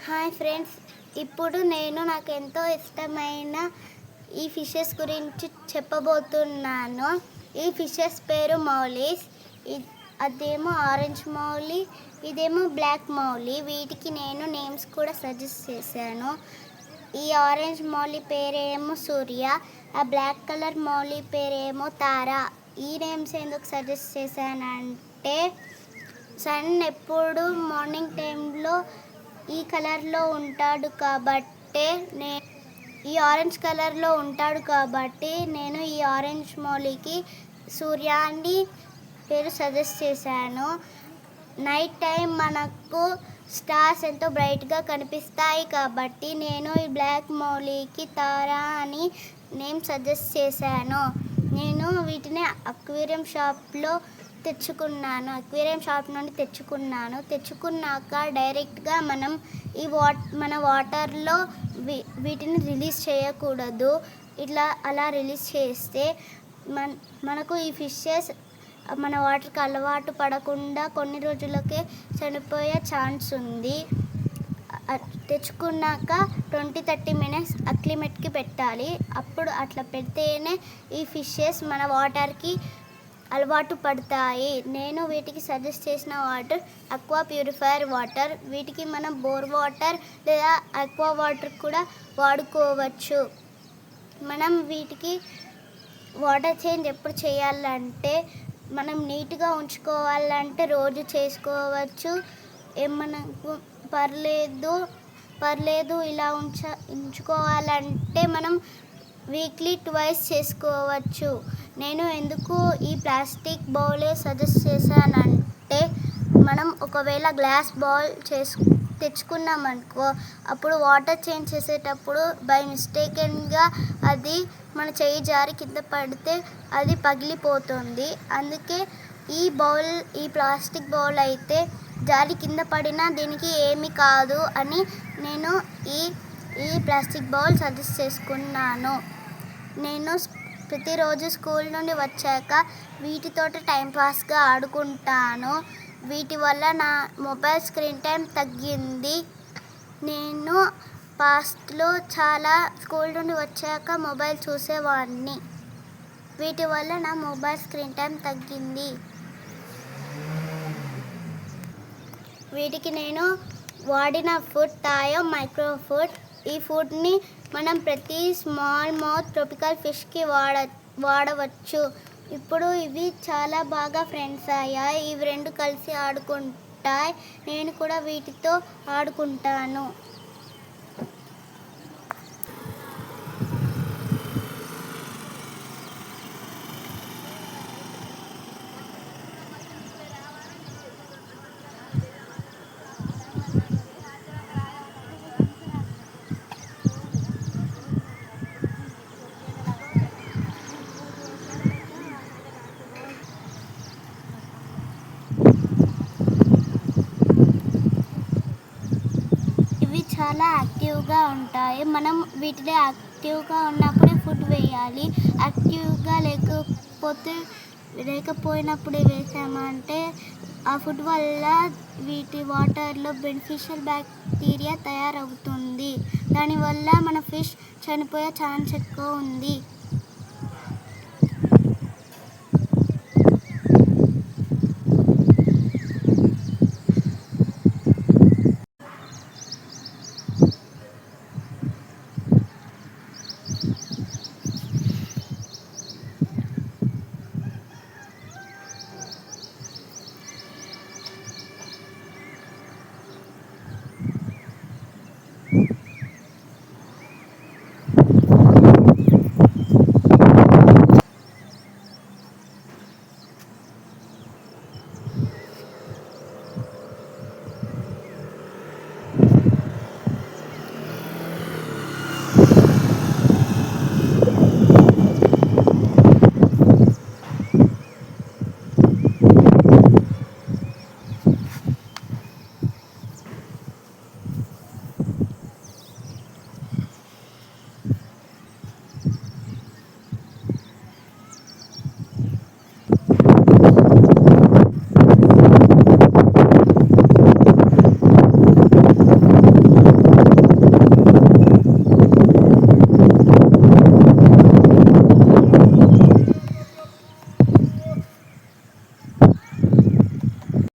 Hi friends, ఇప్పుడు నేను నాకెంతో ఇష్టమైన ఈ ఫిషెస్ గురించి చెప్పబోతున్నాను. ఈ ఫిషెస్ పేరు మౌలీస్. అదేమో ఆరెంజ్ మౌలీ, ఇదేమో బ్లాక్ మౌలీ. వీటికి నేను నేమ్స్ కూడా సజెస్ట్ చేశాను. ఈ ఆరెంజ్ మౌలీ పేరేమో సూర్య, ఆ బ్లాక్ కలర్ మౌలీ పేరేమో తారా. ఈ నేమ్స్ ఎందుకు సజెస్ట్ చేశానంటే సన్ ఎప్పుడు మార్నింగ్ టైంలో ఈ కలర్లో ఉంటాడు కాబట్టే ఈ ఆరెంజ్ కలర్లో ఉంటాడు కాబట్టి నేను ఈ ఆరెంజ్ మౌలీకి సూర్య అని పేరు సజెస్ట్ చేశాను. నైట్ టైం మనకు స్టార్స్ ఎంతో బ్రైట్గా కనిపిస్తాయి కాబట్టి నేను ఈ బ్లాక్ మౌలీకి తారా అని నేమ్ సజెస్ట్ చేశాను. నేను వీటిని అక్వేరియం షాప్ నుండి తెచ్చుకున్నాక డైరెక్ట్గా మనం మన వాటర్లో వీటిని రిలీజ్ చేయకూడదు. అలా రిలీజ్ చేస్తే మనకు ఈ ఫిషెస్ మన వాటర్కి అలవాటు పడకుండా కొన్ని రోజులకే చనిపోయే ఛాన్స్ ఉంది. తెచ్చుకున్నాక 20-30 మినిట్స్ అక్లిమేట్కి పెట్టాలి. అప్పుడు అట్లా పెడితేనే ఈ ఫిషెస్ మన వాటర్కి అలవాటు పడతాయి. నేను వీటికి సజెస్ట్ చేసిన వాటర్ అక్వా ప్యూరిఫైయర్ వాటర్. వీటికి మనం బోర్ వాటర్ లేదా అక్వా వాటర్ కూడా వాడుకోవచ్చు. మనం వీటికి వాటర్ చేంజ్ ఎప్పుడు చేయాలంటే మనం నీట్గా ఉంచుకోవాలంటే రోజు చేసుకోవచ్చు. మనకు పర్లేదు ఇలా ఉంచుకోవాలంటే మనం వీక్లీ 2 చేసుకోవచ్చు. నేను ఎందుకు ఈ ప్లాస్టిక్ బౌలే సజెస్ట్ చేశానంటే మనం ఒకవేళ గ్లాస్ బౌల్ తెచ్చుకున్నామనుకో, అప్పుడు వాటర్ చేంజ్ చేసేటప్పుడు బై మిస్టేకన్గా అది మన చేయి జారి కింద పడితే అది పగిలిపోతుంది. అందుకే ఈ ప్లాస్టిక్ బౌల్ అయితే జారి కింద పడినా దీనికి ఏమీ కాదు అని నేను ఈ ప్లాస్టిక్ బౌల్ సజెస్ట్ చేసుకున్నాను. నేను ప్రతిరోజు స్కూల్ నుండి వచ్చాక వీటితోటి టైంపాస్గా ఆడుకుంటాను. వీటి వల్ల నా మొబైల్ స్క్రీన్ టైం తగ్గింది. నేను పాస్ట్లో చాలా స్కూల్ నుండి వచ్చాక మొబైల్ చూసేవాడిని. వీటి వల్ల నా మొబైల్ స్క్రీన్ టైం తగ్గింది. వీటికి నేను వాడిన ఫుడ్ టాయో మైక్రో ఫుడ్. ఈ ఫుడ్ని మనం ప్రతి స్మాల్ మౌత్ ట్రోపికల్ ఫిష్కి వాడవచ్చు. ఇప్పుడు ఇవి చాలా బాగా ఫ్రెండ్స్ అయ్యాయి. ఇవి రెండు కలిసి ఆడుకుంటాయి. నేను కూడా వీటితో ఆడుకుంటాను. చాలా యాక్టివ్గా ఉంటాయి. మనం వీటిలో యాక్టివ్గా ఉన్నప్పుడే ఫుడ్ వేయాలి. యాక్టివ్గా లేకపోయినప్పుడు వేసామంటే ఆ ఫుడ్ వల్ల వీటి వాటర్లో బెనిఫిషియల్ బ్యాక్టీరియా తయారవుతుంది. దానివల్ల మన ఫిష్ చనిపోయే ఛాన్స్ ఎక్కువ ఉంది.